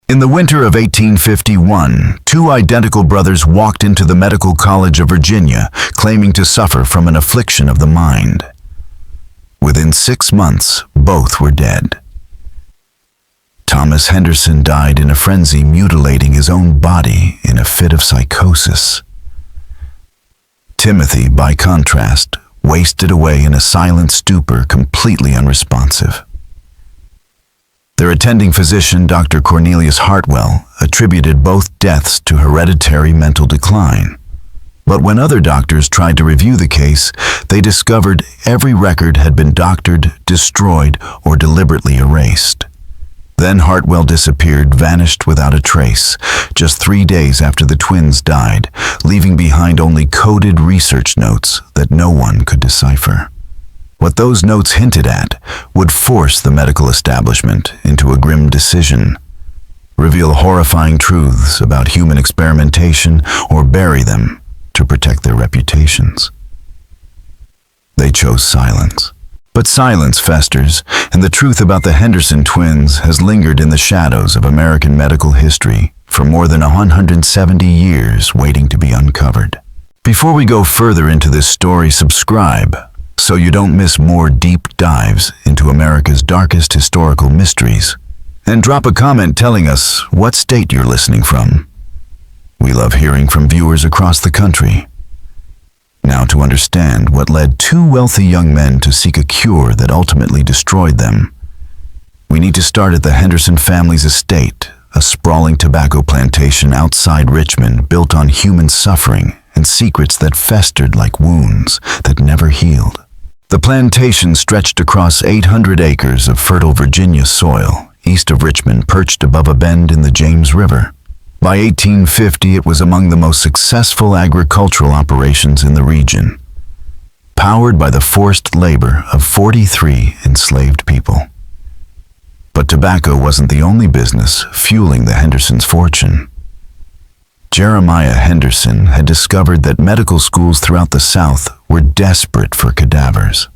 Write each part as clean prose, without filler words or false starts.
In the winter of 1851, two identical brothers walked into the Medical College of Virginia, claiming to suffer from an affliction of the mind. Within 6 months, both were dead. Thomas Henderson died in a frenzy, mutilating his own body in a fit of psychosis. Timothy, by contrast, wasted away in a silent stupor, completely unresponsive. Their attending physician, Dr. Cornelius Hartwell, attributed both deaths to hereditary mental decline. But when other doctors tried to review the case, they discovered every record had been doctored, destroyed, or deliberately erased. Then Hartwell disappeared, vanished without a trace, just 3 days after the twins died, leaving behind only coded research notes that no one could decipher. What those notes hinted at would force the medical establishment into a grim decision: reveal horrifying truths about human experimentation or bury them to protect their reputations. They chose silence. But silence festers, and the truth about the Henderson twins has lingered in the shadows of American medical history for more than 170 years, waiting to be uncovered. Before we go further into this story, subscribe so you don't miss more deep dives into America's darkest historical mysteries. And drop a comment telling us what state you're listening from. We love hearing from viewers across the country. Now, to understand what led two wealthy young men to seek a cure that ultimately destroyed them, we need to start at the Henderson family's estate, a sprawling tobacco plantation outside Richmond built on human suffering and secrets that festered like wounds that never healed. The plantation stretched across 800 acres of fertile Virginia soil, east of Richmond, perched above a bend in the James River. By 1850, it was among the most successful agricultural operations in the region, powered by the forced labor of 43 enslaved people. But tobacco wasn't the only business fueling the Hendersons' fortune. Jeremiah Henderson had discovered that medical schools throughout the South were desperate for cadavers.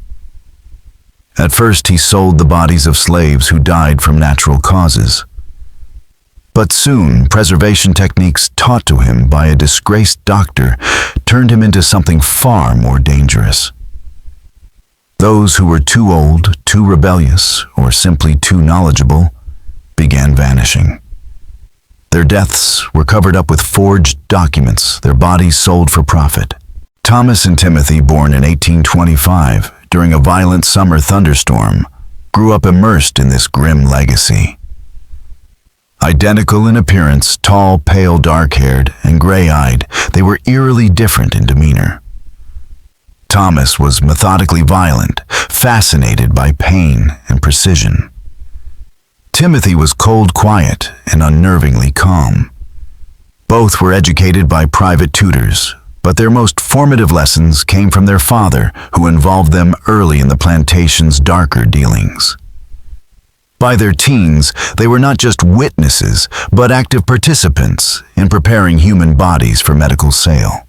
At first, he sold the bodies of slaves who died from natural causes. But soon, preservation techniques taught to him by a disgraced doctor turned him into something far more dangerous. Those who were too old, too rebellious, or simply too knowledgeable began vanishing. Their deaths were covered up with forged documents, their bodies sold for profit. Thomas and Timothy, born in 1825 during a violent summer thunderstorm, grew up immersed in this grim legacy. Identical in appearance, tall, pale, dark-haired, and gray-eyed, they were eerily different in demeanor. Thomas was methodically violent, fascinated by pain and precision. Timothy was cold, quiet, and unnervingly calm. Both were educated by private tutors, but their most formative lessons came from their father, who involved them early in the plantation's darker dealings. By their teens, they were not just witnesses, but active participants in preparing human bodies for medical sale.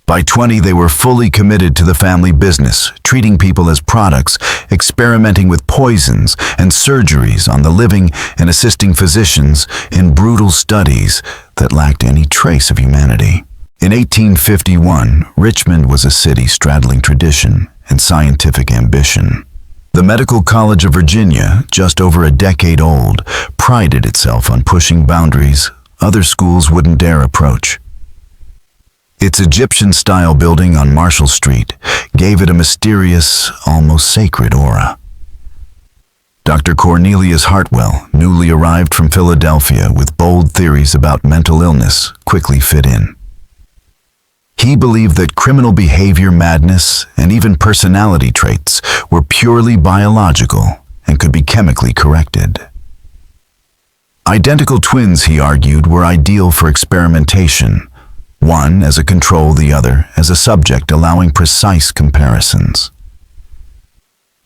By 20, they were fully committed to the family business, treating people as products, experimenting with poisons and surgeries on the living and assisting physicians in brutal studies that lacked any trace of humanity. In 1851, Richmond was a city straddling tradition and scientific ambition. The Medical College of Virginia, just over a decade old, prided itself on pushing boundaries other schools wouldn't dare approach. Its Egyptian-style building on Marshall Street gave it a mysterious, almost sacred aura. Dr. Cornelius Hartwell, newly arrived from Philadelphia with bold theories about mental illness, quickly fit in. He believed that criminal behavior, madness, and even personality traits were purely biological and could be chemically corrected. Identical twins, he argued, were ideal for experimentation, one as a control, the other as a subject, allowing precise comparisons.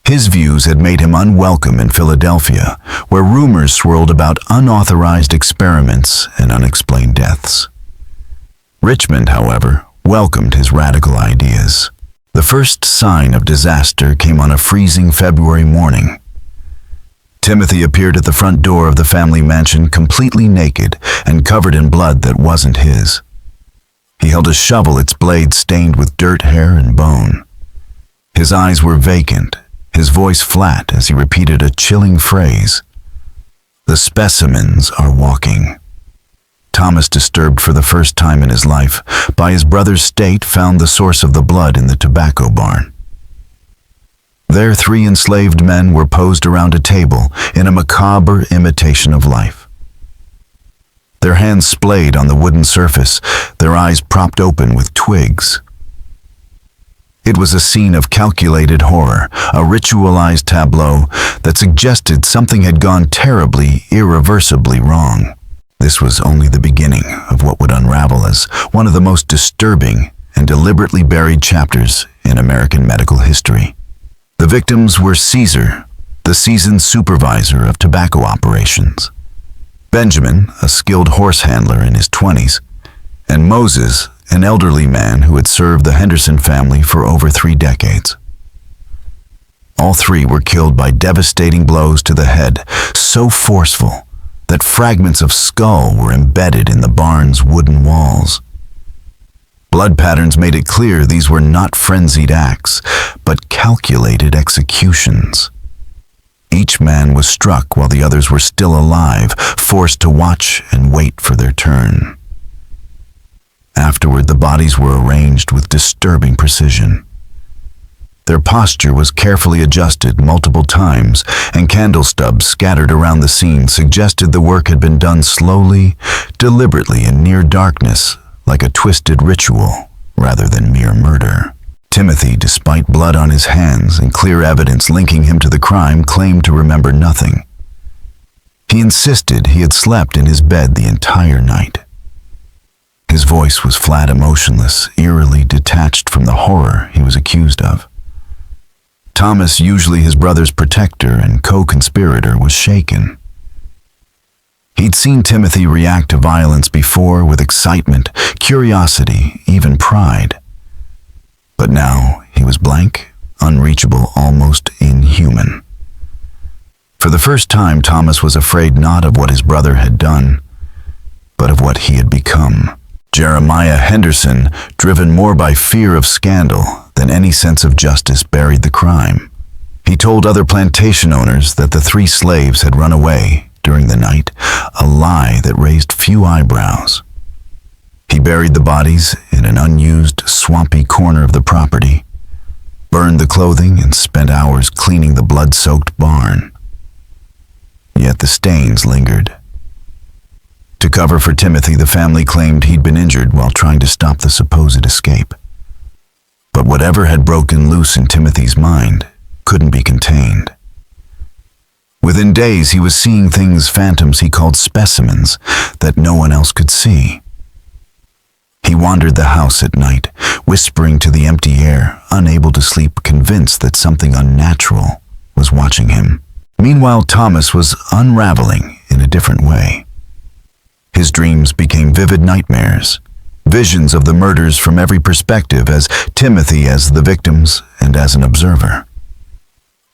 His views had made him unwelcome in Philadelphia, where rumors swirled about unauthorized experiments and unexplained deaths. Richmond, however, welcomed his radical ideas. The first sign of disaster came on a freezing February morning. Timothy appeared at the front door of the family mansion completely naked and covered in blood that wasn't his. He held a shovel, its blade stained with dirt, hair, and bone. His eyes were vacant, his voice flat as he repeated a chilling phrase. "The specimens are walking." Thomas, disturbed for the first time in his life by his brother's state, found the source of the blood in the tobacco barn. There, 3 enslaved men were posed around a table in a macabre imitation of life. Their hands splayed on the wooden surface, their eyes propped open with twigs. It was a scene of calculated horror, a ritualized tableau that suggested something had gone terribly, irreversibly wrong. This was only the beginning of what would unravel as one of the most disturbing and deliberately buried chapters in American medical history. The victims were Caesar, the seasoned supervisor of tobacco operations; Benjamin, a skilled horse handler in his 20s, and Moses, an elderly man who had served the Henderson family for over 3 decades. All 3 were killed by devastating blows to the head, so forceful that fragments of skull were embedded in the barn's wooden walls. Blood patterns made it clear these were not frenzied acts, but calculated executions. Each man was struck while the others were still alive, forced to watch and wait for their turn. Afterward, the bodies were arranged with disturbing precision. Their posture was carefully adjusted multiple times, and candle stubs scattered around the scene suggested the work had been done slowly, deliberately, in near darkness, like a twisted ritual rather than mere murder. Timothy, despite blood on his hands and clear evidence linking him to the crime, claimed to remember nothing. He insisted he had slept in his bed the entire night. His voice was flat, emotionless, eerily detached from the horror he was accused of. Thomas, usually his brother's protector and co-conspirator, was shaken. He'd seen Timothy react to violence before with excitement, curiosity, even pride. But now he was blank, unreachable, almost inhuman. For the first time, Thomas was afraid not of what his brother had done, but of what he had become. Jeremiah Henderson, driven more by fear of scandal than any sense of justice, buried the crime. He told other plantation owners that the 3 slaves had run away during the night, a lie that raised few eyebrows. He buried the bodies in an unused, swampy corner of the property, burned the clothing, and spent hours cleaning the blood-soaked barn. Yet the stains lingered. To cover for Timothy, the family claimed he'd been injured while trying to stop the supposed escape. But whatever had broken loose in Timothy's mind couldn't be contained. Within days, he was seeing things, phantoms he called specimens, that no one else could see. He wandered the house at night, whispering to the empty air, unable to sleep, convinced that something unnatural was watching him. Meanwhile, Thomas was unraveling in a different way. His dreams became vivid nightmares, visions of the murders from every perspective, as Timothy as the victims and as an observer.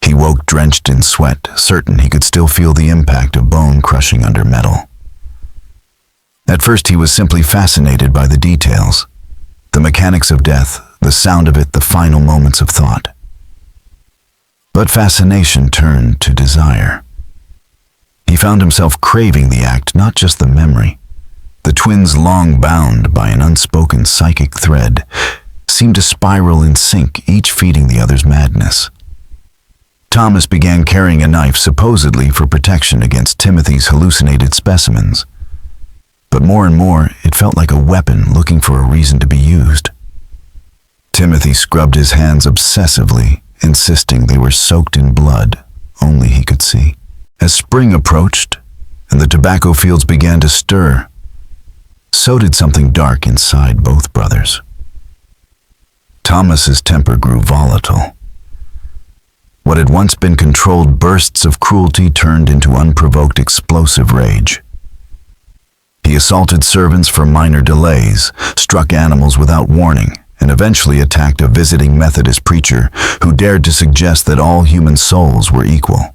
He woke drenched in sweat, certain he could still feel the impact of bone crushing under metal. At first, he was simply fascinated by the details, the mechanics of death, the sound of it, the final moments of thought. But fascination turned to desire. He found himself craving the act, not just the memory. The twins, long bound by an unspoken psychic thread, seemed to spiral in sync, each feeding the other's madness. Thomas began carrying a knife, supposedly for protection against Timothy's hallucinated specimens. But more and more, it felt like a weapon looking for a reason to be used. Timothy scrubbed his hands obsessively, insisting they were soaked in blood only he could see. As spring approached and the tobacco fields began to stir, so did something dark inside both brothers. Thomas's temper grew volatile. What had once been controlled bursts of cruelty turned into unprovoked explosive rage. He assaulted servants for minor delays, struck animals without warning, and eventually attacked a visiting Methodist preacher who dared to suggest that all human souls were equal.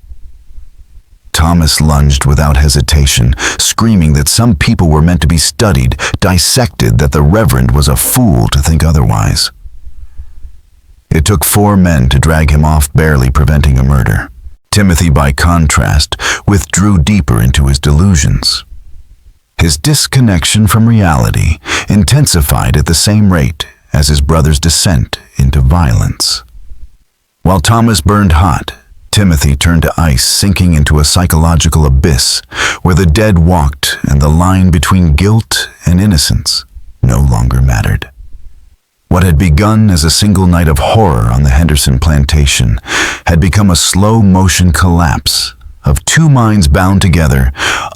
Thomas lunged without hesitation, screaming that some people were meant to be studied, dissected, that the Reverend was a fool to think otherwise. It took 4 men to drag him off, barely preventing a murder. Timothy, by contrast, withdrew deeper into his delusions. His disconnection from reality intensified at the same rate as his brother's descent into violence. While Thomas burned hot, Timothy turned to ice, sinking into a psychological abyss where the dead walked and the line between guilt and innocence no longer mattered. What had begun as a single night of horror on the Henderson plantation had become a slow-motion collapse of 2 minds bound together,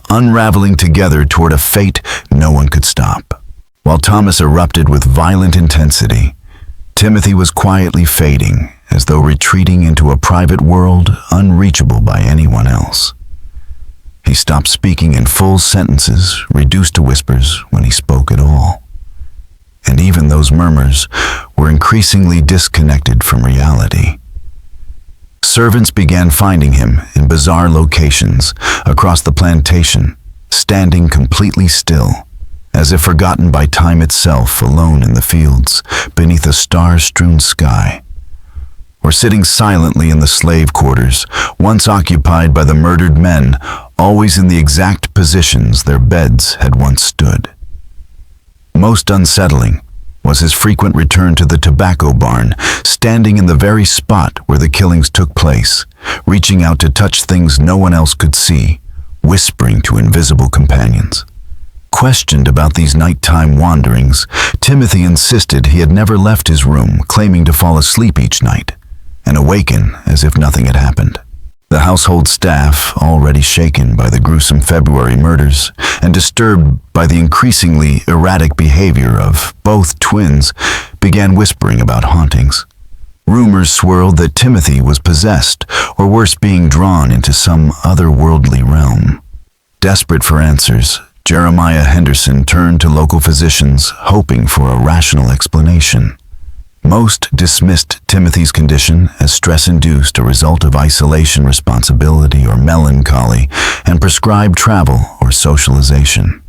unraveling together toward a fate no one could stop. While Thomas erupted with violent intensity, Timothy was quietly fading, as though retreating into a private world unreachable by anyone else. He stopped speaking in full sentences, reduced to whispers when he spoke at all. And even those murmurs were increasingly disconnected from reality. Servants began finding him in bizarre locations across the plantation, standing completely still, as if forgotten by time itself, alone in the fields, beneath a star-strewn sky. Or sitting silently in the slave quarters, once occupied by the murdered men, always in the exact positions their beds had once stood. Most unsettling was his frequent return to the tobacco barn, standing in the very spot where the killings took place, reaching out to touch things no one else could see, whispering to invisible companions. Questioned about these nighttime wanderings, Timothy insisted he had never left his room, claiming to fall asleep each night and awaken as if nothing had happened. The household staff, already shaken by the gruesome February murders and disturbed by the increasingly erratic behavior of both twins, began whispering about hauntings. Rumors swirled that Timothy was possessed, or worse, being drawn into some otherworldly realm. Desperate for answers, Jeremiah Henderson turned to local physicians, hoping for a rational explanation. Most dismissed Timothy's condition as stress-induced, a result of isolation, responsibility, or melancholy, and prescribed travel or socialization.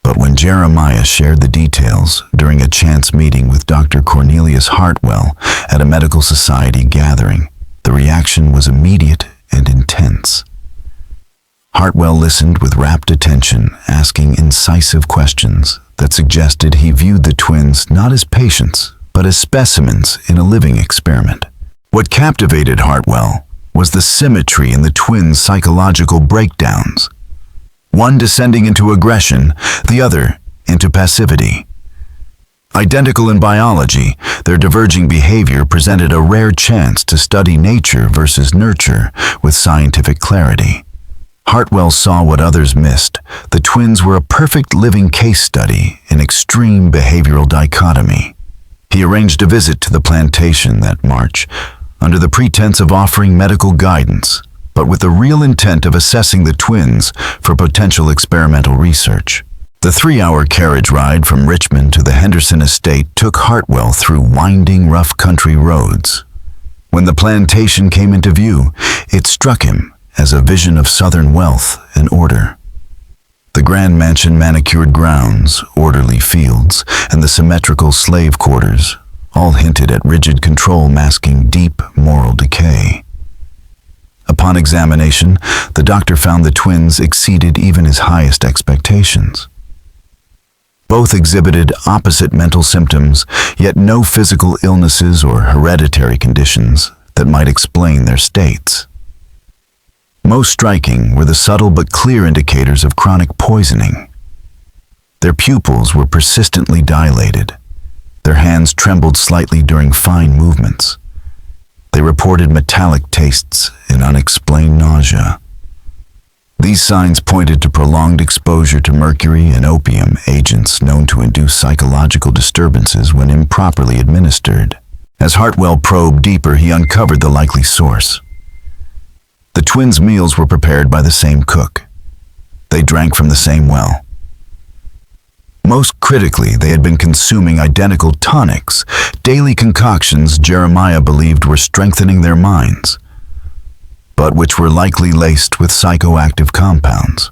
But when Jeremiah shared the details during a chance meeting with Dr. Cornelius Hartwell at a medical society gathering, the reaction was immediate and intense. Hartwell listened with rapt attention, asking incisive questions that suggested he viewed the twins not as patients, but as specimens in a living experiment. What captivated Hartwell was the symmetry in the twins' psychological breakdowns. One descending into aggression, the other into passivity. Identical in biology, their diverging behavior presented a rare chance to study nature versus nurture with scientific clarity. Hartwell saw what others missed. The twins were a perfect living case study in extreme behavioral dichotomy. He arranged a visit to the plantation that March, under the pretense of offering medical guidance, but with the real intent of assessing the twins for potential experimental research. The 3-hour carriage ride from Richmond to the Henderson estate took Hartwell through winding, rough country roads. When the plantation came into view, it struck him as a vision of southern wealth and order. The grand mansion manicured grounds, orderly fields, and the symmetrical slave quarters all hinted at rigid control masking deep moral decay. Upon examination, the doctor found the twins exceeded even his highest expectations. Both exhibited opposite mental symptoms, yet no physical illnesses or hereditary conditions that might explain their states. Most striking were the subtle but clear indicators of chronic poisoning. Their pupils were persistently dilated. Their hands trembled slightly during fine movements. They reported metallic tastes and unexplained nausea. These signs pointed to prolonged exposure to mercury and opium, agents known to induce psychological disturbances when improperly administered. As Hartwell probed deeper, he uncovered the likely source. The twins' meals were prepared by the same cook. They drank from the same well. Most critically, they had been consuming identical tonics, daily concoctions Jeremiah believed were strengthening their minds. but which were likely laced with psychoactive compounds.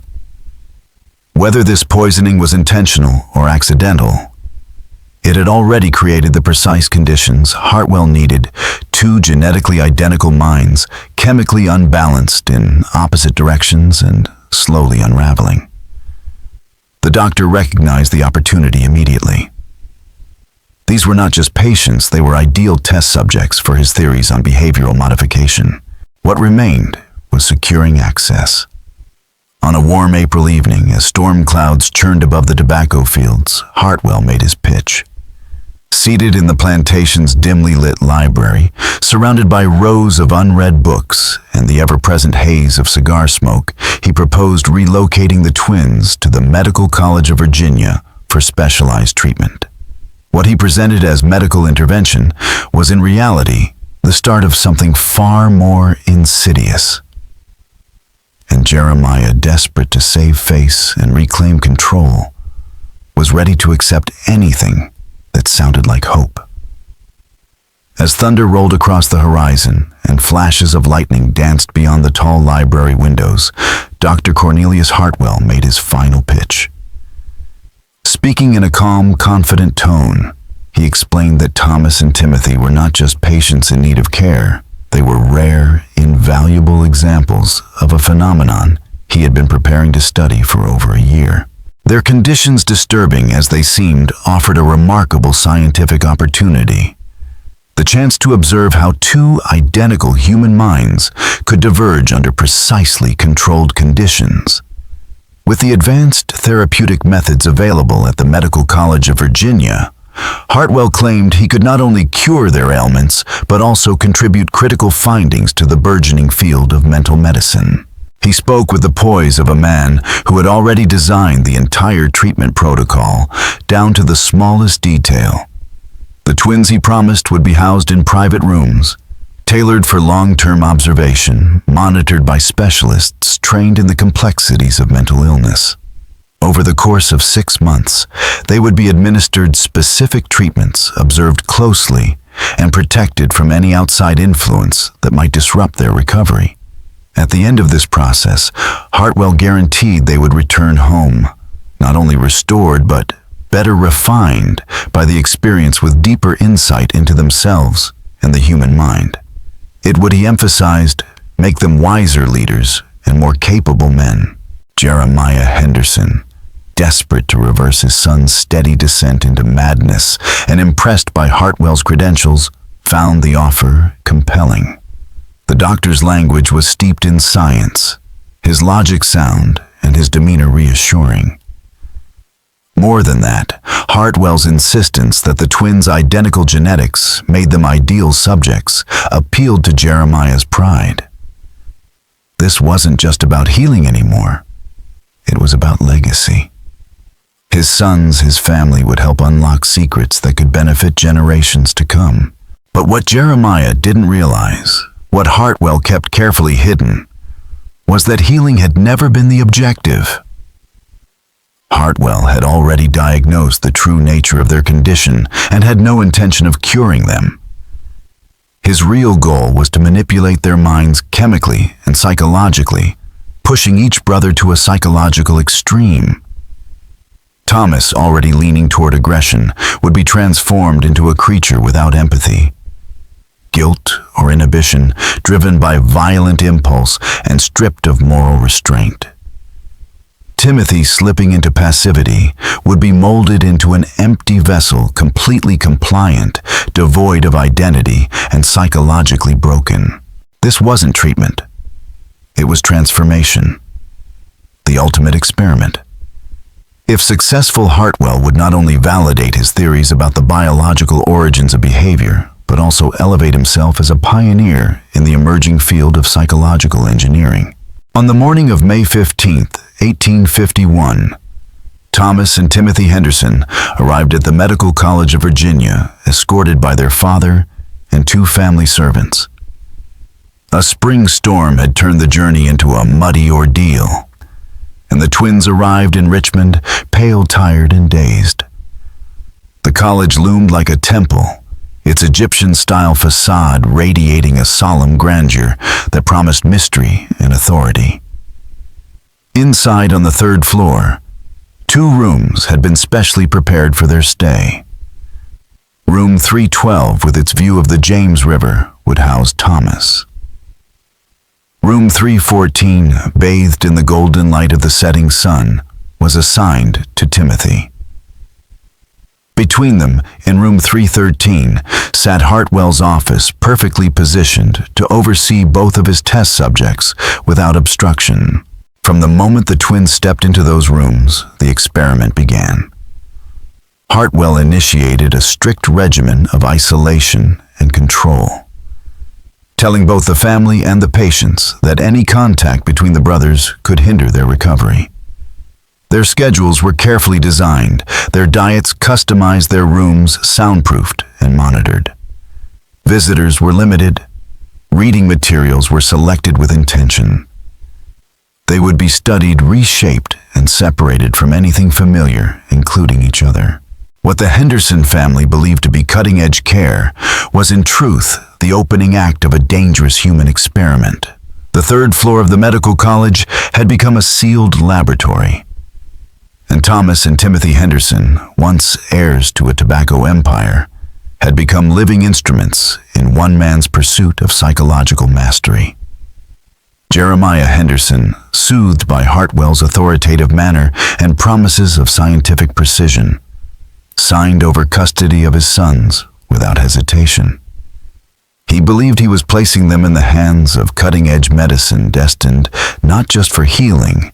Whether this poisoning was intentional or accidental, it had already created the precise conditions Hartwell needed: two genetically identical minds, chemically unbalanced in opposite directions and slowly unraveling. The doctor recognized the opportunity immediately. These were not just patients, they were ideal test subjects for his theories on behavioral modification. What remained was securing access. On a warm April evening, as storm clouds churned above the tobacco fields, Hartwell made his pitch. Seated in the plantation's dimly lit library, surrounded by rows of unread books and the ever-present haze of cigar smoke, he proposed relocating the twins to the Medical College of Virginia for specialized treatment. What he presented as medical intervention was in reality the start of something far more insidious. And Jeremiah, desperate to save face and reclaim control, was ready to accept anything that sounded like hope. As thunder rolled across the horizon and flashes of lightning danced beyond the tall library windows, Dr. Cornelius Hartwell made his final pitch. Speaking in a calm, confident tone, he explained that Thomas and Timothy were not just patients in need of care. They were rare, invaluable examples of a phenomenon he had been preparing to study for over a year. Their conditions, disturbing as they seemed, offered a remarkable scientific opportunity. The chance to observe how two identical human minds could diverge under precisely controlled conditions. With the advanced therapeutic methods available at the Medical College of Virginia, Hartwell claimed he could not only cure their ailments, but also contribute critical findings to the burgeoning field of mental medicine. He spoke with the poise of a man who had already designed the entire treatment protocol, down to the smallest detail. The twins, he promised, would be housed in private rooms, tailored for long-term observation, monitored by specialists trained in the complexities of mental illness. Over the course of 6 months, they would be administered specific treatments, observed closely, and protected from any outside influence that might disrupt their recovery. At the end of this process, Hartwell guaranteed they would return home, not only restored but better refined by the experience, with deeper insight into themselves and the human mind. It would, he emphasized, make them wiser leaders and more capable men. Jeremiah Henderson, desperate to reverse his son's steady descent into madness and impressed by Hartwell's credentials, found the offer compelling. The doctor's language was steeped in science, his logic sound, and his demeanor reassuring. More than that, Hartwell's insistence that the twins' identical genetics made them ideal subjects appealed to Jeremiah's pride. This wasn't just about healing anymore. It was about legacy. His sons, his family would help unlock secrets that could benefit generations to come. But what Jeremiah didn't realize, what Hartwell kept carefully hidden, was that healing had never been the objective. Hartwell had already diagnosed the true nature of their condition and had no intention of curing them. His real goal was to manipulate their minds chemically and psychologically, pushing each brother to a psychological extreme. Thomas, already leaning toward aggression, would be transformed into a creature without empathy. Guilt or inhibition, driven by violent impulse and stripped of moral restraint. Timothy, slipping into passivity, would be molded into an empty vessel, completely compliant, devoid of identity, and psychologically broken. This wasn't treatment. It was transformation. The ultimate experiment. If successful, Hartwell would not only validate his theories about the biological origins of behavior, but also elevate himself as a pioneer in the emerging field of psychological engineering. On the morning of May 15th, 1851, Thomas and Timothy Henderson arrived at the Medical College of Virginia, escorted by their father and 2 family servants. A spring storm had turned the journey into a muddy ordeal, and the twins arrived in Richmond, pale, tired, and dazed. The college loomed like a temple, its Egyptian-style facade radiating a solemn grandeur that promised mystery and authority. Inside on the third floor, 2 rooms had been specially prepared for their stay. Room 312, with its view of the James River, would house Thomas. Room 314, bathed in the golden light of the setting sun, was assigned to Timothy. Between them, in room 313, sat Hartwell's office, perfectly positioned to oversee both of his test subjects without obstruction. From the moment the twins stepped into those rooms, the experiment began. Hartwell initiated a strict regimen of isolation and control, telling both the family and the patients that any contact between the brothers could hinder their recovery. Their schedules were carefully designed, their diets customized, their rooms soundproofed and monitored. Visitors were limited, reading materials were selected with intention. They would be studied, reshaped, and separated from anything familiar, including each other. What the Henderson family believed to be cutting-edge care was in truth the opening act of a dangerous human experiment. The third floor of the medical college had become a sealed laboratory, and Thomas and Timothy Henderson, once heirs to a tobacco empire, had become living instruments in one man's pursuit of psychological mastery. Jeremiah Henderson, soothed by Hartwell's authoritative manner and promises of scientific precision, signed over custody of his sons without hesitation. He believed he was placing them in the hands of cutting-edge medicine destined not just for healing,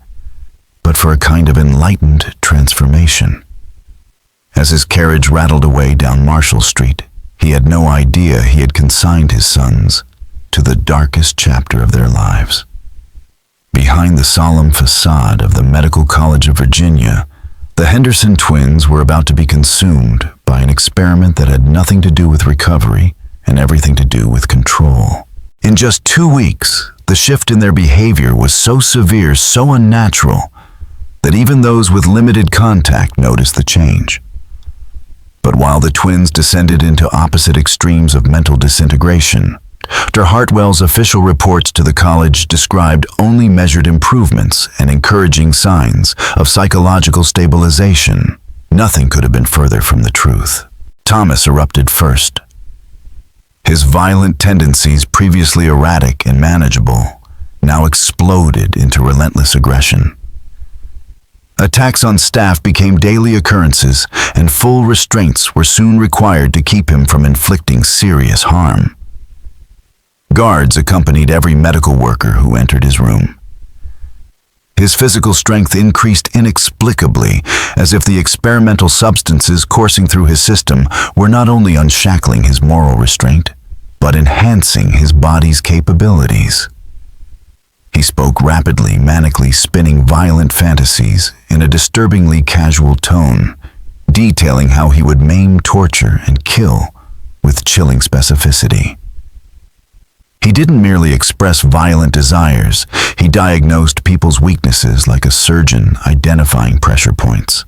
but for a kind of enlightened transformation. As his carriage rattled away down Marshall Street, he had no idea he had consigned his sons to the darkest chapter of their lives. Behind the solemn facade of the Medical College of Virginia, the Henderson twins were about to be consumed by an experiment that had nothing to do with recovery and everything to do with control. In just 2 weeks, the shift in their behavior was so severe, so unnatural, that even those with limited contact noticed the change. But while the twins descended into opposite extremes of mental disintegration, Dr. Hartwell's official reports to the college described only measured improvements and encouraging signs of psychological stabilization. Nothing could have been further from the truth. Thomas erupted first. His violent tendencies, previously erratic and manageable, now exploded into relentless aggression. Attacks on staff became daily occurrences, and full restraints were soon required to keep him from inflicting serious harm. Guards accompanied every medical worker who entered his room. His physical strength increased inexplicably, as if the experimental substances coursing through his system were not only unshackling his moral restraint, but enhancing his body's capabilities. He spoke rapidly, manically spinning violent fantasies in a disturbingly casual tone, detailing how he would maim, torture, and kill with chilling specificity. He didn't merely express violent desires, he diagnosed people's weaknesses like a surgeon identifying pressure points.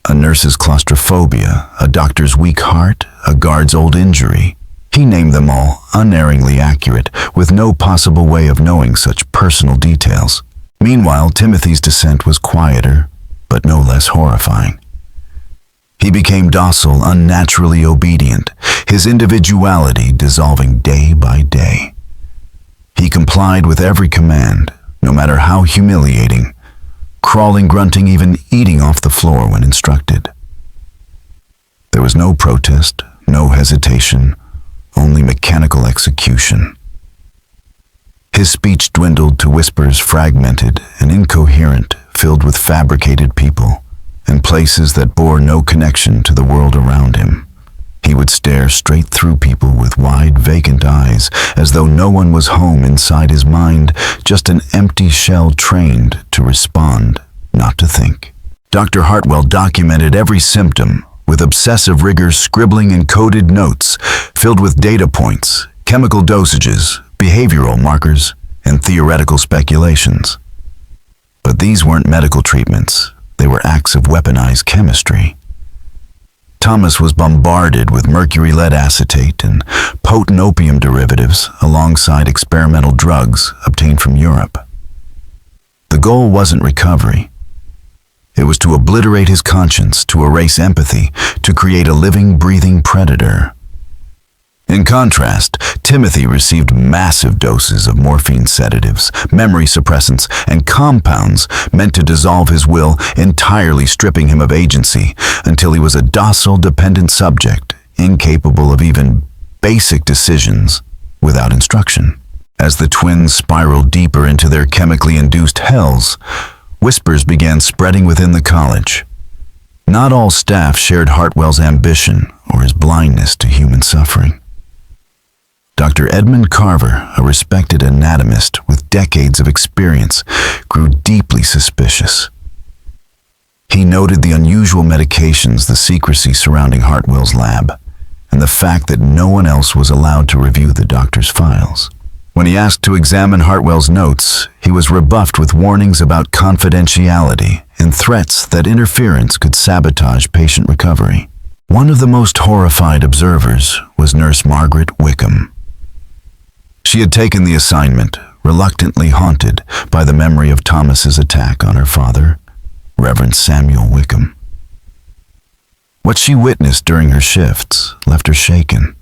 A nurse's claustrophobia, a doctor's weak heart, a guard's old injury. He named them all, unerringly accurate, with no possible way of knowing such personal details. Meanwhile, Timothy's descent was quieter, but no less horrifying. He became docile, unnaturally obedient, his individuality dissolving day by day. He complied with every command, no matter how humiliating, crawling, grunting, even eating off the floor when instructed. There was no protest, no hesitation, only mechanical execution. His speech dwindled to whispers, fragmented and incoherent, filled with fabricated people and places that bore no connection to the world around him. He would stare straight through people with wide, vacant eyes, as though no one was home inside his mind, just an empty shell trained to respond, not to think. Dr. Hartwell documented every symptom, with obsessive rigor, scribbling encoded notes filled with data points, chemical dosages, behavioral markers, and theoretical speculations. But these weren't medical treatments, they were acts of weaponized chemistry. Thomas was bombarded with mercury-lead acetate and potent opium derivatives alongside experimental drugs obtained from Europe. The goal wasn't recovery. It was to obliterate his conscience, to erase empathy, to create a living, breathing predator. In contrast, Timothy received massive doses of morphine sedatives, memory suppressants, and compounds meant to dissolve his will, entirely stripping him of agency until he was a docile, dependent subject, incapable of even basic decisions without instruction. As the twins spiraled deeper into their chemically induced hells, whispers began spreading within the college. Not all staff shared Hartwell's ambition or his blindness to human suffering. Dr. Edmund Carver, a respected anatomist with decades of experience, grew deeply suspicious. He noted the unusual medications, the secrecy surrounding Hartwell's lab, and the fact that no one else was allowed to review the doctor's files. When he asked to examine Hartwell's notes, he was rebuffed with warnings about confidentiality and threats that interference could sabotage patient recovery. One of the most horrified observers was Nurse Margaret Wickham. She had taken the assignment, reluctantly haunted by the memory of Thomas's attack on her father, Reverend Samuel Wickham. What she witnessed during her shifts left her shaken.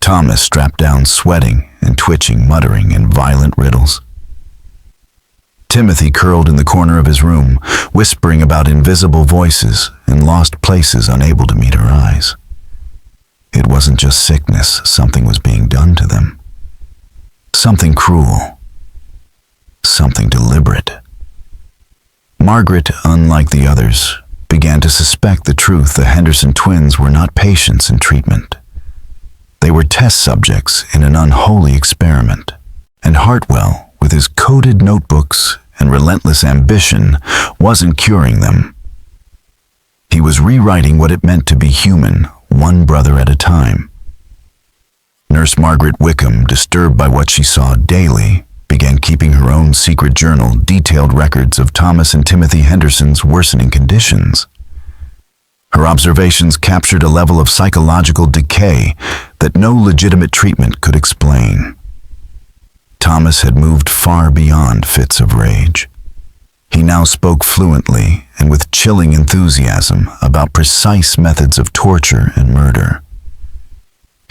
Thomas strapped down, sweating and twitching, muttering in violent riddles. Timothy curled in the corner of his room, whispering about invisible voices and lost places unable to meet her eyes. It wasn't just sickness, something was being done to them. Something cruel. Something deliberate. Margaret, unlike the others, began to suspect the truth. The Henderson twins were not patients in treatment. They were test subjects in an unholy experiment. And Hartwell, with his coded notebooks and relentless ambition, wasn't curing them. He was rewriting what it meant to be human, one brother at a time. Nurse Margaret Wickham, disturbed by what she saw daily, began keeping her own secret journal, detailed records of Thomas and Timothy Henderson's worsening conditions. Her observations captured a level of psychological decay that no legitimate treatment could explain. Thomas had moved far beyond fits of rage. He now spoke fluently and with chilling enthusiasm about precise methods of torture and murder.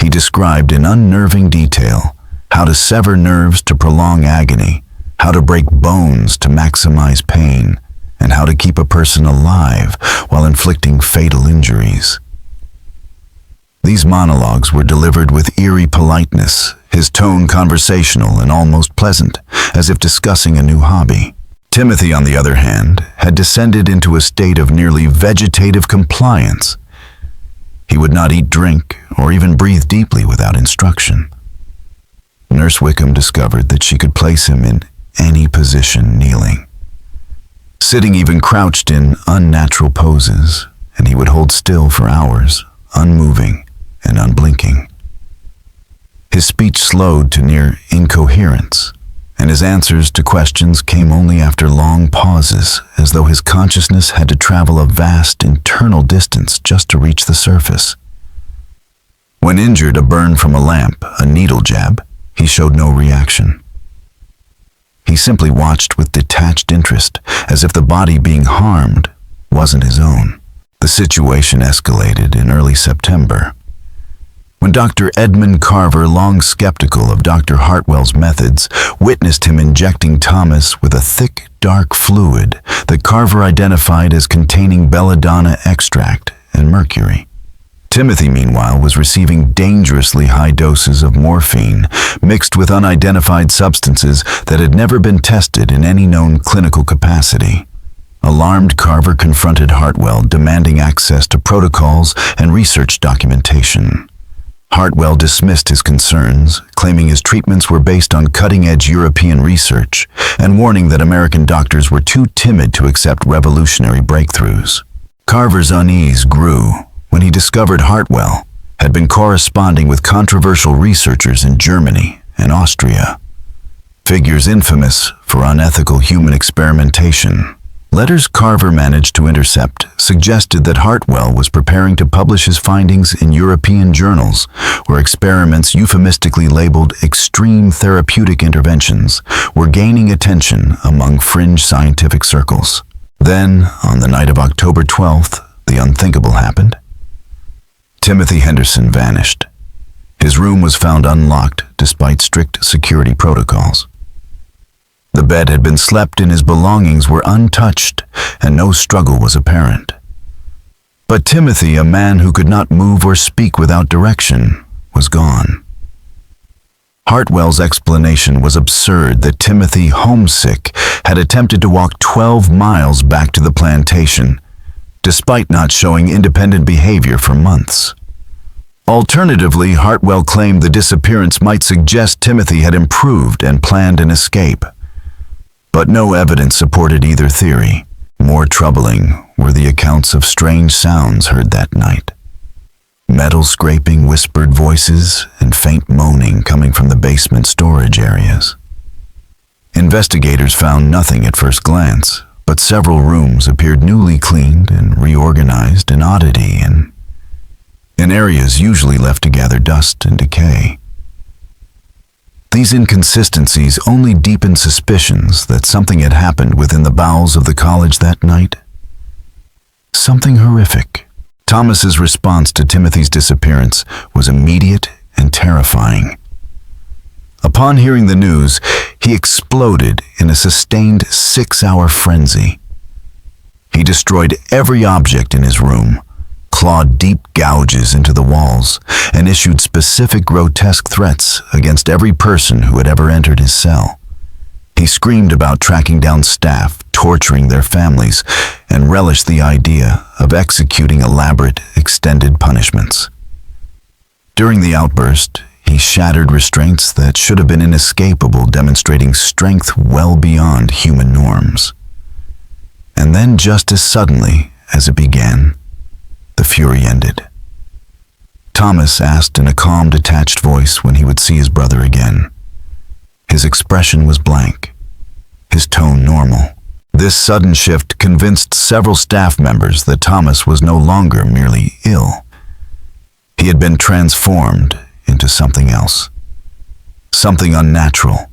He described in unnerving detail how to sever nerves to prolong agony, how to break bones to maximize pain, and how to keep a person alive while inflicting fatal injuries. These monologues were delivered with eerie politeness, his tone conversational and almost pleasant, as if discussing a new hobby. Timothy, on the other hand, had descended into a state of nearly vegetative compliance. He would not eat, drink, or even breathe deeply without instruction. Nurse Wickham discovered that she could place him in any position kneeling, sitting even crouched in unnatural poses, and he would hold still for hours, unmoving and unblinking. His speech slowed to near incoherence, and his answers to questions came only after long pauses, as though his consciousness had to travel a vast internal distance just to reach the surface. When injured, a burn from a lamp, a needle jab, he showed no reaction. He simply watched with detached interest, as if the body being harmed wasn't his own. The situation escalated in early September, when Dr. Edmund Carver, long skeptical of Dr. Hartwell's methods, witnessed him injecting Thomas with a thick, dark fluid that Carver identified as containing belladonna extract and mercury. Timothy, meanwhile, was receiving dangerously high doses of morphine mixed with unidentified substances that had never been tested in any known clinical capacity. Alarmed, Carver confronted Hartwell, demanding access to protocols and research documentation. Hartwell dismissed his concerns, claiming his treatments were based on cutting-edge European research and warning that American doctors were too timid to accept revolutionary breakthroughs. Carver's unease grew when he discovered Hartwell had been corresponding with controversial researchers in Germany and Austria, figures infamous for unethical human experimentation. Letters Carver managed to intercept suggested that Hartwell was preparing to publish his findings in European journals, where experiments euphemistically labeled extreme therapeutic interventions were gaining attention among fringe scientific circles. Then, on the night of October 12th, the unthinkable happened. Timothy Henderson vanished. His room was found unlocked despite strict security protocols. The bed had been slept in, his belongings were untouched, and no struggle was apparent. But Timothy, a man who could not move or speak without direction, was gone. Hartwell's explanation was absurd that Timothy, homesick, had attempted to walk 12 miles back to the plantation, despite not showing independent behavior for months. Alternatively, Hartwell claimed the disappearance might suggest Timothy had improved and planned an escape. But no evidence supported either theory. More troubling were the accounts of strange sounds heard that night. Metal scraping, whispered voices, and faint moaning coming from the basement storage areas. Investigators found nothing at first glance, but several rooms appeared newly cleaned and reorganized, an oddity in areas usually left to gather dust and decay. These inconsistencies only deepened suspicions that something had happened within the bowels of the college that night. Something horrific. Thomas's response to Timothy's disappearance was immediate and terrifying. Upon hearing the news, he exploded in a sustained 6-hour frenzy. He destroyed every object in his room, clawed deep gouges into the walls, and issued specific grotesque threats against every person who had ever entered his cell. He screamed about tracking down staff, torturing their families, and relished the idea of executing elaborate, extended punishments. During the outburst, he shattered restraints that should have been inescapable, demonstrating strength well beyond human norms. And then, just as suddenly as it began, the fury ended. Thomas asked in a calm, detached voice when he would see his brother again. His expression was blank, his tone normal. This sudden shift convinced several staff members that Thomas was no longer merely ill. He had been transformed into something else. Something unnatural,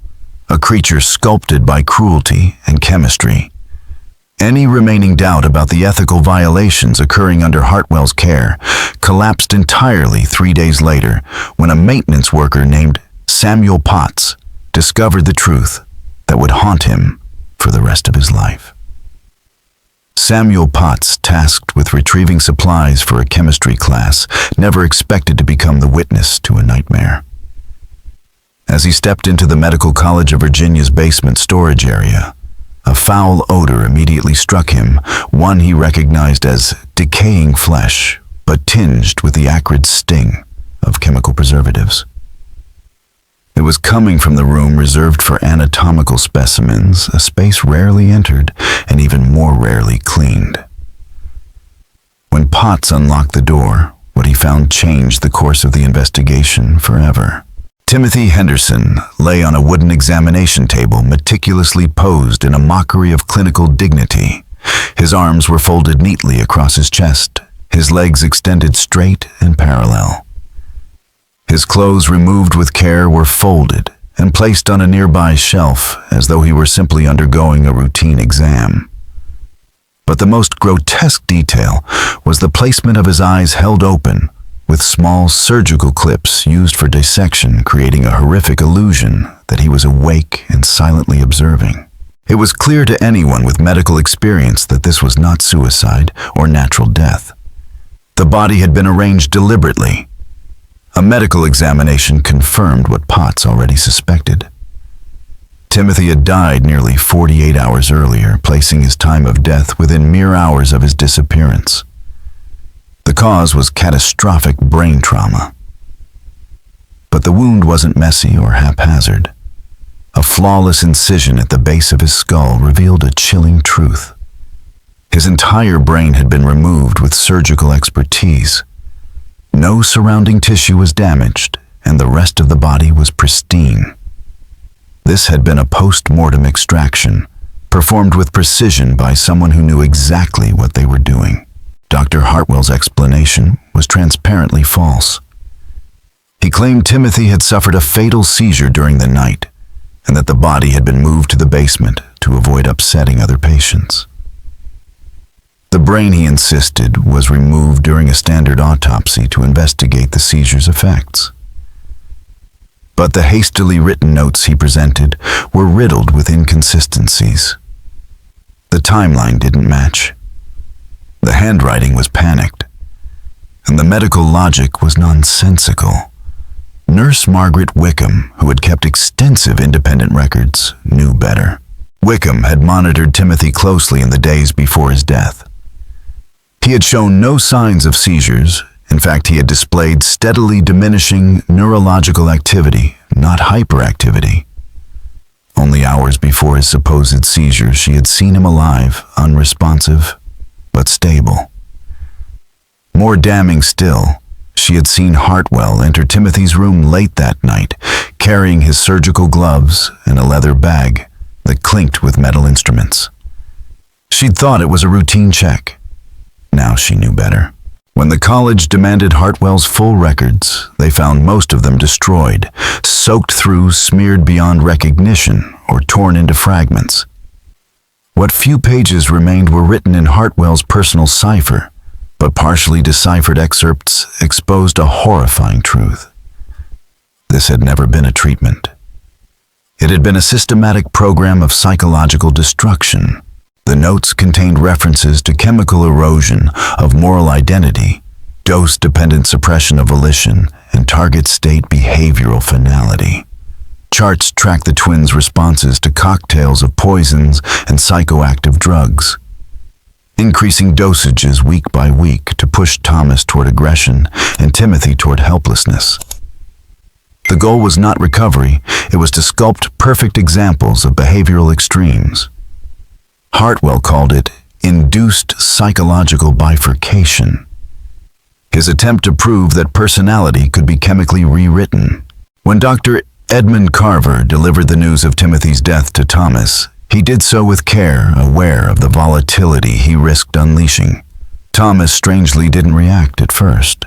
a creature sculpted by cruelty and chemistry. Any remaining doubt about the ethical violations occurring under Hartwell's care collapsed entirely 3 days later when a maintenance worker named Samuel Potts discovered the truth that would haunt him for the rest of his life. Samuel Potts, tasked with retrieving supplies for a chemistry class, never expected to become the witness to a nightmare. As he stepped into the Medical College of Virginia's basement storage area, a foul odor immediately struck him, one he recognized as decaying flesh, but tinged with the acrid sting of chemical preservatives. It was coming from the room reserved for anatomical specimens, a space rarely entered and even more rarely cleaned. When Potts unlocked the door, what he found changed the course of the investigation forever. Timothy Henderson lay on a wooden examination table meticulously posed in a mockery of clinical dignity. His arms were folded neatly across his chest, his legs extended straight and parallel. His clothes, removed with care, were folded and placed on a nearby shelf as though he were simply undergoing a routine exam. But the most grotesque detail was the placement of his eyes held open, with small surgical clips used for dissection, creating a horrific illusion that he was awake and silently observing. It was clear to anyone with medical experience that this was not suicide or natural death. The body had been arranged deliberately. A medical examination confirmed what Potts already suspected. Timothy had died nearly 48 hours earlier, placing his time of death within mere hours of his disappearance. The cause was catastrophic brain trauma. But the wound wasn't messy or haphazard. A flawless incision at the base of his skull revealed a chilling truth. His entire brain had been removed with surgical expertise. No surrounding tissue was damaged, and the rest of the body was pristine. This had been a post-mortem extraction, performed with precision by someone who knew exactly what they were doing. Dr. Hartwell's explanation was transparently false. He claimed Timothy had suffered a fatal seizure during the night, and that the body had been moved to the basement to avoid upsetting other patients. The brain, he insisted, was removed during a standard autopsy to investigate the seizure's effects. But the hastily written notes he presented were riddled with inconsistencies. The timeline didn't match. The handwriting was panicked, and the medical logic was nonsensical. Nurse Margaret Wickham, who had kept extensive independent records, knew better. Wickham had monitored Timothy closely in the days before his death. He had shown no signs of seizures. In fact, he had displayed steadily diminishing neurological activity, not hyperactivity. Only hours before his supposed seizure, she had seen him alive, unresponsive, but stable. More damning still, she had seen Hartwell enter Timothy's room late that night, carrying his surgical gloves and a leather bag that clinked with metal instruments. She'd thought it was a routine check. Now she knew better. When the college demanded Hartwell's full records, they found most of them destroyed, soaked through, smeared beyond recognition, or torn into fragments. What few pages remained were written in Hartwell's personal cipher, but partially deciphered excerpts exposed a horrifying truth. This had never been a treatment. It had been a systematic program of psychological destruction. The notes contained references to chemical erosion of moral identity, dose-dependent suppression of volition, and target state behavioral finality. Charts tracked the twins' responses to cocktails of poisons and psychoactive drugs, increasing dosages week by week to push Thomas toward aggression and Timothy toward helplessness. The goal was not recovery, it was to sculpt perfect examples of behavioral extremes. Hartwell called it induced psychological bifurcation, his attempt to prove that personality could be chemically rewritten. When Dr. Edmund Carver delivered the news of Timothy's death to Thomas, he did so with care, aware of the volatility he risked unleashing. Thomas strangely didn't react at first.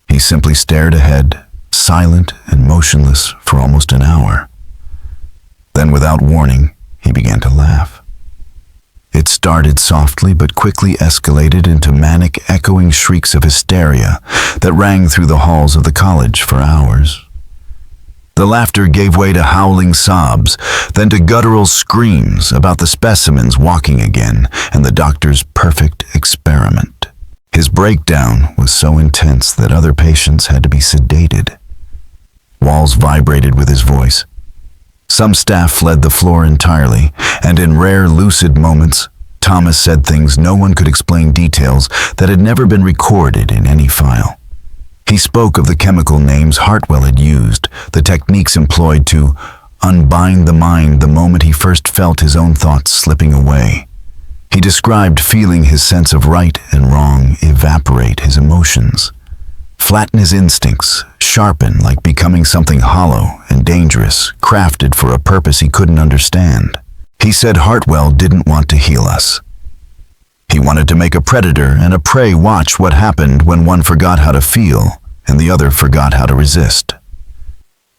He simply stared ahead, silent and motionless for almost an hour. Then, without warning, he began to laugh. It started softly but quickly escalated into manic, echoing shrieks of hysteria that rang through the halls of the college for hours. The laughter gave way to howling sobs, then to guttural screams about the specimens walking again and the doctor's perfect experiment. His breakdown was so intense that other patients had to be sedated. Walls vibrated with his voice. Some staff fled the floor entirely, and in rare, lucid moments, Thomas said things no one could explain, details that had never been recorded in any file. He spoke of the chemical names Hartwell had used, the techniques employed to unbind the mind the moment he first felt his own thoughts slipping away. He described feeling his sense of right and wrong evaporate his emotions, flatten his instincts, sharpen like becoming something hollow and dangerous, crafted for a purpose he couldn't understand. He said Hartwell didn't want to heal us. He wanted to make a predator and a prey watch what happened when one forgot how to feel and the other forgot how to resist.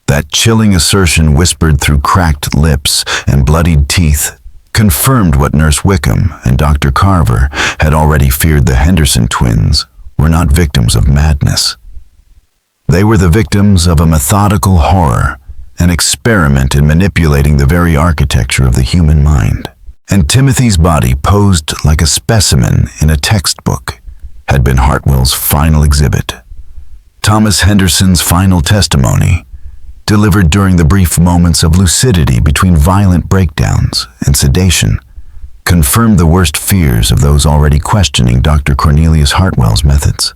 That chilling assertion, whispered through cracked lips and bloodied teeth, confirmed what Nurse Wickham and Dr. Carver had already feared. The Henderson twins were not victims of madness. They were the victims of a methodical horror, an experiment in manipulating the very architecture of the human mind. And Timothy's body, posed like a specimen in a textbook, had been Hartwell's final exhibit. Thomas Henderson's final testimony, delivered during the brief moments of lucidity between violent breakdowns and sedation, confirmed the worst fears of those already questioning Dr. Cornelius Hartwell's methods.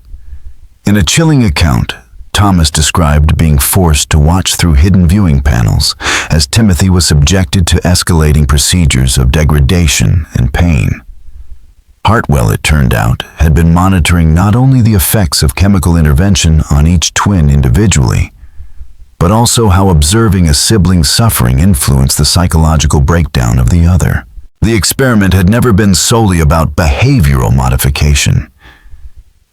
In a chilling account, Thomas described being forced to watch through hidden viewing panels as Timothy was subjected to escalating procedures of degradation and pain. Hartwell, it turned out, had been monitoring not only the effects of chemical intervention on each twin individually, but also how observing a sibling's suffering influenced the psychological breakdown of the other. The experiment had never been solely about behavioral modification.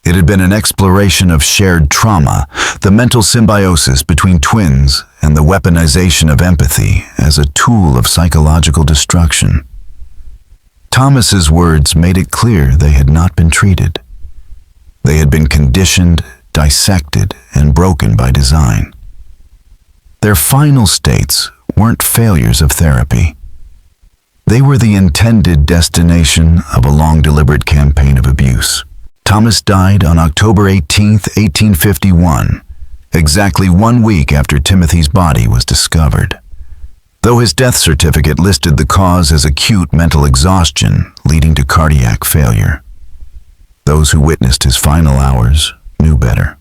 It had been an exploration of shared trauma, the mental symbiosis between twins, and the weaponization of empathy as a tool of psychological destruction. Thomas's words made it clear they had not been treated. They had been conditioned, dissected, and broken by design. Their final states weren't failures of therapy. They were the intended destination of a long deliberate campaign of abuse. Thomas died on October 18, 1851, exactly 1 week after Timothy's body was discovered. Though his death certificate listed the cause as acute mental exhaustion leading to cardiac failure. Those who witnessed his final hours knew better.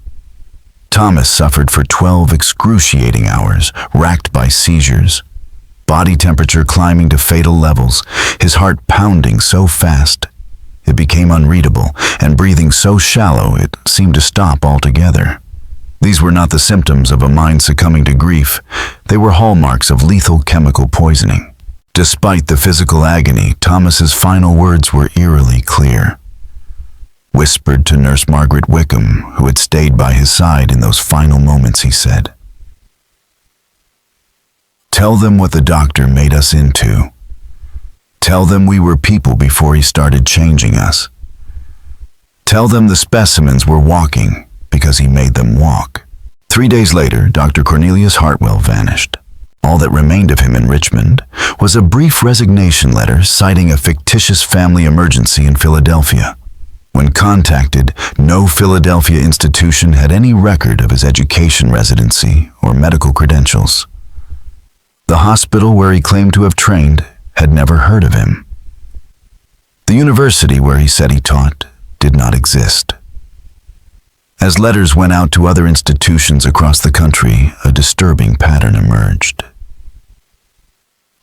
Thomas suffered for 12 excruciating hours, racked by seizures, body temperature climbing to fatal levels, his heart pounding so fast it became unreadable, and breathing so shallow it seemed to stop altogether. These were not the symptoms of a mind succumbing to grief. They were hallmarks of lethal chemical poisoning. Despite the physical agony, Thomas's final words were eerily clear. Whispered to Nurse Margaret Wickham, who had stayed by his side in those final moments, he said, "Tell them what the doctor made us into. Tell them we were people before he started changing us. Tell them the specimens were walking because he made them walk." 3 days later, Dr. Cornelius Hartwell vanished. All that remained of him in Richmond was a brief resignation letter citing a fictitious family emergency in Philadelphia. When contacted, no Philadelphia institution had any record of his education residency or medical credentials. The hospital where he claimed to have trained had never heard of him. The university where he said he taught did not exist. As letters went out to other institutions across the country, a disturbing pattern emerged.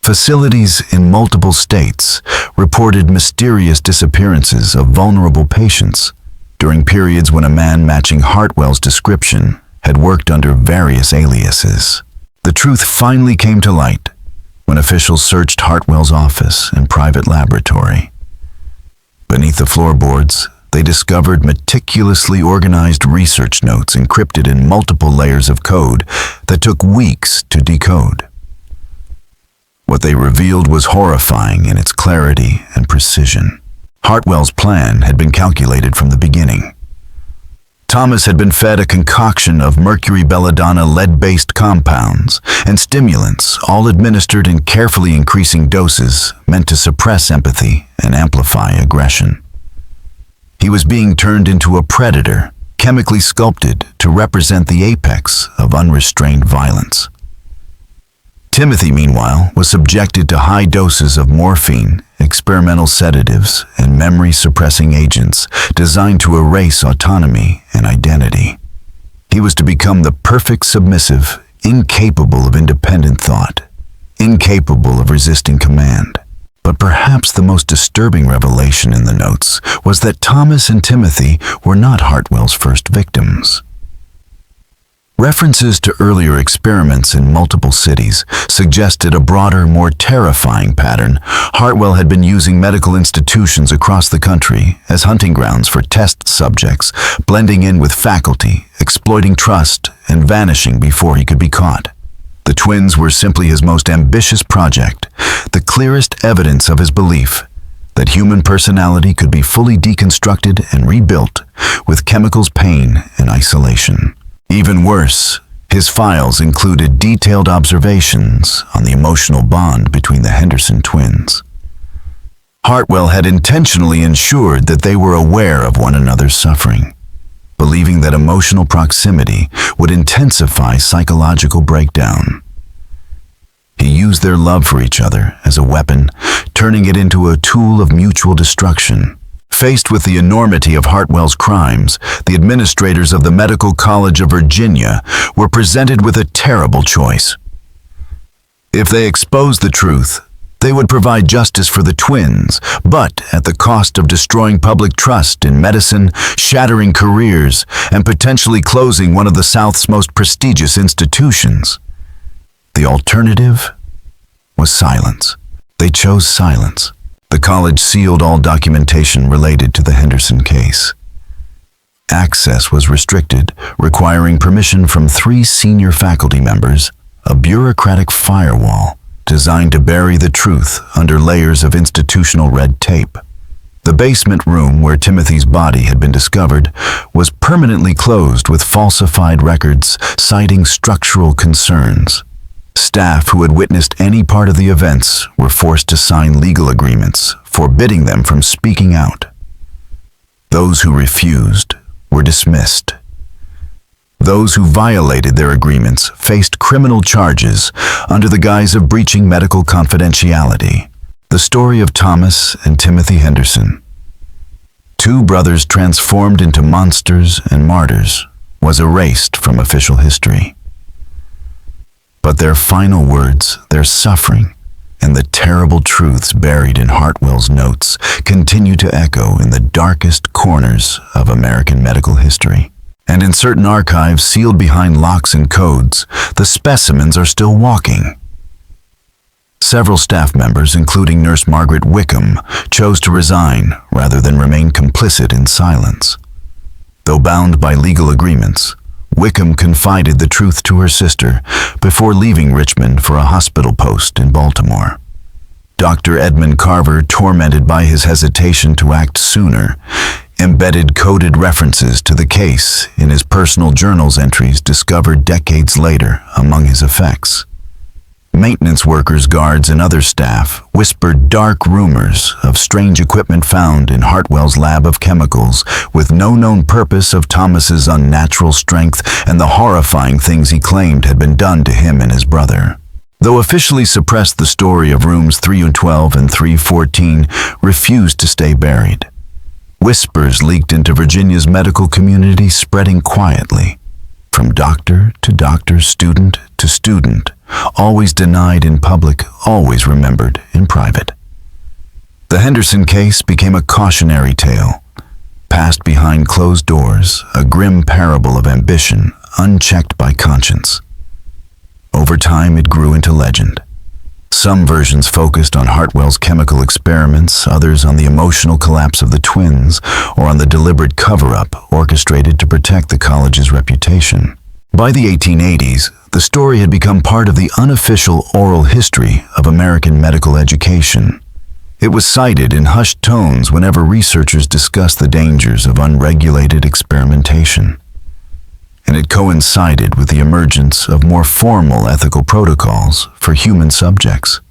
Facilities in multiple states reported mysterious disappearances of vulnerable patients during periods when a man matching Hartwell's description had worked under various aliases. The truth finally came to light when officials searched Hartwell's office and private laboratory. Beneath the floorboards, they discovered meticulously organized research notes encrypted in multiple layers of code that took weeks to decode. What they revealed was horrifying in its clarity and precision. Hartwell's plan had been calculated from the beginning. Thomas had been fed a concoction of mercury belladonna lead-based compounds and stimulants, all administered in carefully increasing doses meant to suppress empathy and amplify aggression. He was being turned into a predator, chemically sculpted to represent the apex of unrestrained violence. Timothy, meanwhile, was subjected to high doses of morphine, experimental sedatives, and memory-suppressing agents designed to erase autonomy and identity. He was to become the perfect submissive, incapable of independent thought, incapable of resisting command. But perhaps the most disturbing revelation in the notes was that Thomas and Timothy were not Hartwell's first victims. References to earlier experiments in multiple cities suggested a broader, more terrifying pattern. Hartwell had been using medical institutions across the country as hunting grounds for test subjects, blending in with faculty, exploiting trust, and vanishing before he could be caught. The twins were simply his most ambitious project, the clearest evidence of his belief that human personality could be fully deconstructed and rebuilt with chemicals, pain, and isolation. Even worse, his files included detailed observations on the emotional bond between the Henderson twins. Hartwell had intentionally ensured that they were aware of one another's suffering, believing that emotional proximity would intensify psychological breakdown. He used their love for each other as a weapon, turning it into a tool of mutual destruction. Faced with the enormity of Hartwell's crimes, the administrators of the Medical College of Virginia were presented with a terrible choice. If they exposed the truth, they would provide justice for the twins, but at the cost of destroying public trust in medicine, shattering careers, and potentially closing one of the South's most prestigious institutions. The alternative was silence. They chose silence. The college sealed all documentation related to the Henderson case. Access was restricted, requiring permission from 3 senior faculty members, a bureaucratic firewall designed to bury the truth under layers of institutional red tape. The basement room where Timothy's body had been discovered was permanently closed with falsified records citing structural concerns. Staff who had witnessed any part of the events were forced to sign legal agreements forbidding them from speaking out. Those who refused were dismissed. Those who violated their agreements faced criminal charges under the guise of breaching medical confidentiality. The story of Thomas and Timothy Henderson, 2 brothers transformed into monsters and martyrs, was erased from official history. But their final words, their suffering, and the terrible truths buried in Hartwell's notes continue to echo in the darkest corners of American medical history. And in certain archives sealed behind locks and codes, the specimens are still walking. Several staff members, including Nurse Margaret Wickham, chose to resign rather than remain complicit in silence. Though bound by legal agreements, Wickham confided the truth to her sister before leaving Richmond for a hospital post in Baltimore. Dr. Edmund Carver, tormented by his hesitation to act sooner, embedded coded references to the case in his personal journals entries discovered decades later among his effects. Maintenance workers, guards, and other staff whispered dark rumors of strange equipment found in Hartwell's lab of chemicals with no known purpose of Thomas's unnatural strength and the horrifying things he claimed had been done to him and his brother. Though officially suppressed, the story of rooms 312 and 314 refused to stay buried. Whispers leaked into Virginia's medical community, spreading quietly. From doctor to doctor, student to student, always denied in public, always remembered in private. The Henderson case became a cautionary tale, passed behind closed doors, a grim parable of ambition, unchecked by conscience. Over time, it grew into legend. Some versions focused on Hartwell's chemical experiments, others on the emotional collapse of the twins, or on the deliberate cover-up orchestrated to protect the college's reputation. By the 1880s, the story had become part of the unofficial oral history of American medical education. It was cited in hushed tones whenever researchers discussed the dangers of unregulated experimentation. And it coincided with the emergence of more formal ethical protocols for human subjects.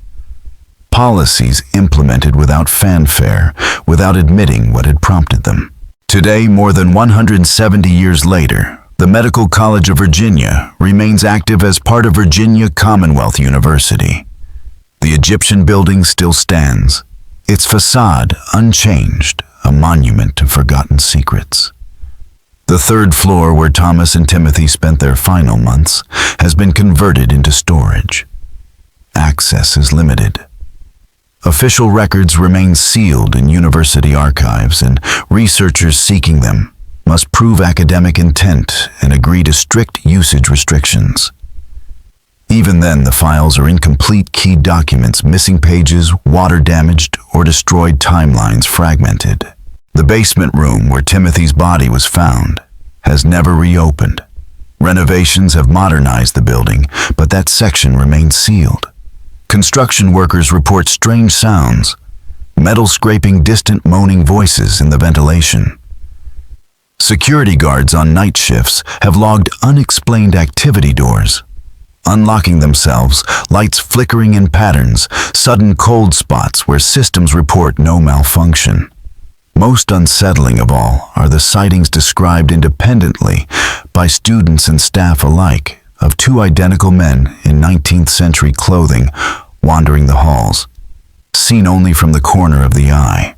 Policies implemented without fanfare, without admitting what had prompted them. Today, more than 170 years later, the Medical College of Virginia remains active as part of Virginia Commonwealth University. The Egyptian building still stands, its facade unchanged, a monument to forgotten secrets. The 3rd floor, where Thomas and Timothy spent their final months, has been converted into storage. Access is limited. Official records remain sealed in university archives, and researchers seeking them must prove academic intent and agree to strict usage restrictions. Even then, the files are incomplete, key documents, missing pages, water-damaged, or destroyed timelines fragmented. The basement room where Timothy's body was found has never reopened. Renovations have modernized the building, but that section remains sealed. Construction workers report strange sounds, metal scraping, distant moaning voices in the ventilation. Security guards on night shifts have logged unexplained activity doors, unlocking themselves, lights flickering in patterns, sudden cold spots where systems report no malfunction. Most unsettling of all are the sightings described independently by students and staff alike of 2 identical men in 19th century clothing wandering the halls, seen only from the corner of the eye,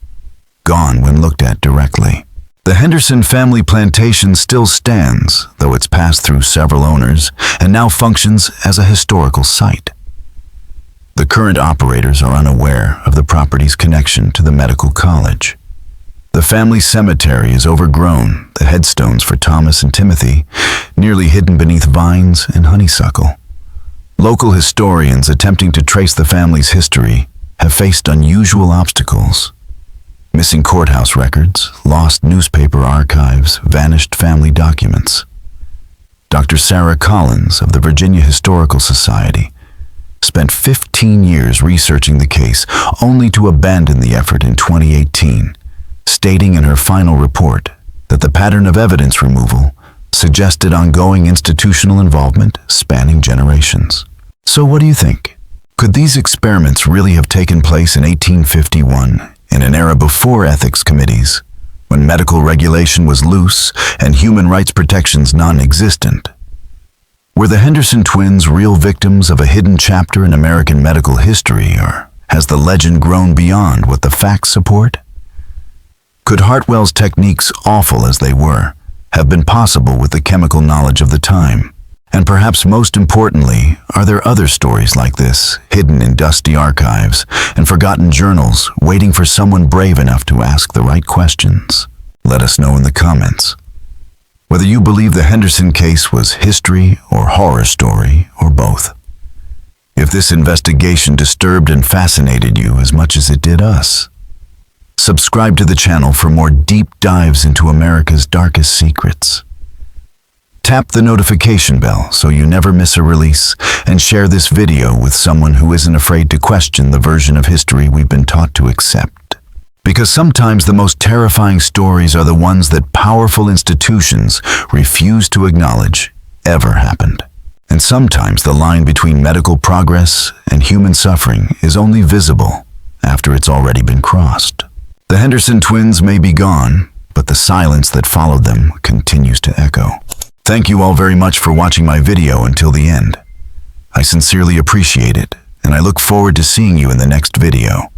gone when looked at directly. The Henderson family plantation still stands, though it's passed through several owners, and now functions as a historical site. The current operators are unaware of the property's connection to the medical college. The family cemetery is overgrown, the headstones for Thomas and Timothy nearly hidden beneath vines and honeysuckle. Local historians attempting to trace the family's history have faced unusual obstacles. Missing courthouse records, lost newspaper archives, vanished family documents. Dr. Sarah Collins of the Virginia Historical Society spent 15 years researching the case, only to abandon the effort in 2018, stating in her final report that the pattern of evidence removal suggested ongoing institutional involvement spanning generations. So what do you think? Could these experiments really have taken place in 1851, in an era before ethics committees, when medical regulation was loose and human rights protections non-existent? Were the Henderson twins real victims of a hidden chapter in American medical history, or has the legend grown beyond what the facts support? Could Hartwell's techniques, awful as they were, have been possible with the chemical knowledge of the time? And perhaps most importantly, are there other stories like this, hidden in dusty archives and forgotten journals, waiting for someone brave enough to ask the right questions? Let us know in the comments. Whether you believe the Henderson case was history or horror story, or both. If this investigation disturbed and fascinated you as much as it did us, subscribe to the channel for more deep dives into America's darkest secrets. Tap the notification bell so you never miss a release, and share this video with someone who isn't afraid to question the version of history we've been taught to accept. Because sometimes the most terrifying stories are the ones that powerful institutions refuse to acknowledge ever happened. And sometimes the line between medical progress and human suffering is only visible after it's already been crossed. The Henderson twins may be gone, but the silence that followed them continues to echo. Thank you all very much for watching my video until the end. I sincerely appreciate it, and I look forward to seeing you in the next video.